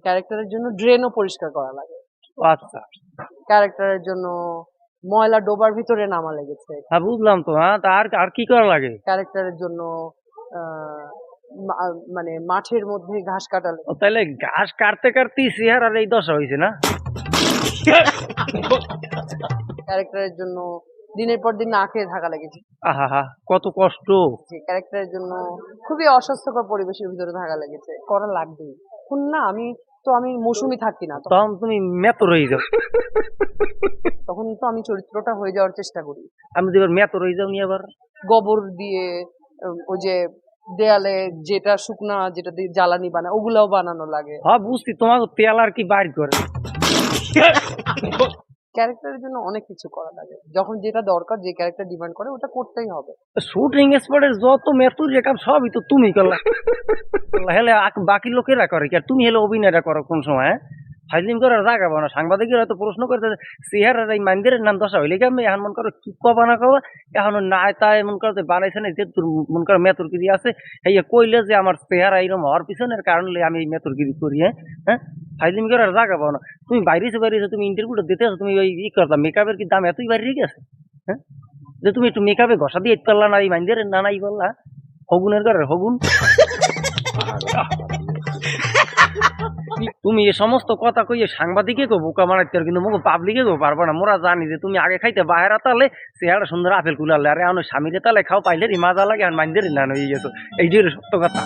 ক্যারেক্টারের জন্য ড্রেনও পরিষ্কার করা লাগে। আচ্ছা, ক্যারেক্টারের জন্য ময়লা ডোবার ভিতরে নামা লেগেছে। হ্যাঁ বুঝলাম তো। হ্যাঁ, তা আর কি করা লাগে? ক্যারেক্টারের জন্য মানে মাঠের মধ্যে ঘাস কাটা ও তাহলে ঘাস কাটতে কাটতেই চেহারার এই দশা হয়েছে না? ক্যারেক্টারের জন্য দিনের পর দিন না খেয়ে থাকা লেগেছে। আহা, কত কষ্ট। যে ক্যারেক্টারের জন্য খুবই অস্বাস্থ্যকর পরিবেশের ভিতরে থাকা লেগেছে। করা লাগবেই। এখন না আমি মৌসুমী থাকি না, তখন তুমি মেতর হয়ে যাও। তখন তো আমি চরিত্রটা হয়ে যাওয়ার চেষ্টা করি। আমি তো এবার মেতর হয়ে যাও নি আবার। গোবর দিয়ে ওই যে দেয়ালে যেটা শুকনা যেটা দিয়ে জ্বালানি বানায় ওগুলাও বানানো লাগে। হ্যাঁ বুঝছি, তোমাকে তেল আর কি বাইর করে। ক্যারেক্টারের জন্য অনেক কিছু করা লাগে। যখন যেটা দরকার, যে ক্যারেক্টার ডিমান্ড করে ওটা করতেই হবে। শুটিং স্পটে যত মেতুর যে কাম সবই তো তুমি করলা। হেলে বাকি লোকেরা করে কি আর তুমি হেলে অভিনয়টা করো কোন সময়? ফাইলিং করার জায়গা পাও না। সাংবাদিকেরা হয়তো প্রশ্ন করতে চেহারার এই মাইন্দের নাম দশা হইলে কি আমি এখন মন করো কি কবা না কবা এখন নাই তাই মন করতে বানাইছে না যে তোর মন করো মেতুরগিরি আছে এই কইলে যে আমার চেহারা এইরকম হওয়ার পিছনের কারণ আমি এই মেতুরগিরি করি। হ্যাঁ ফাইলিং করার জায়গা পাও না। তুমি বাইরেছে তুমি ইন্টারভিউটা দিতে আসো, তুমি ওই ই করতা মেকআপের কি দাম এতই বাইরে গেছে? হ্যাঁ যে তুমি একটু মেকআপে ঘষা দিয়ে পারলা না, এই মাইন্দের না নাই বললা হগুনের ঘরের হগুন। তুমি এ সমস্ত কথা কইয়ে সাংবাদিকে গো বোকা বানাইতে পারো, কিন্তু মুখো পাবলিকে গো পারবো না। মোরা জানি যে তুমি আগে খাইতে বাহেরা তালে চেহারা সুন্দর আপেল কুলালে, আরে এখন স্বামীরে তালে খাও পাইলে মজা লাগে আর মাইন্দের না হয়ে গেছো। এইটাই সত্য কথা।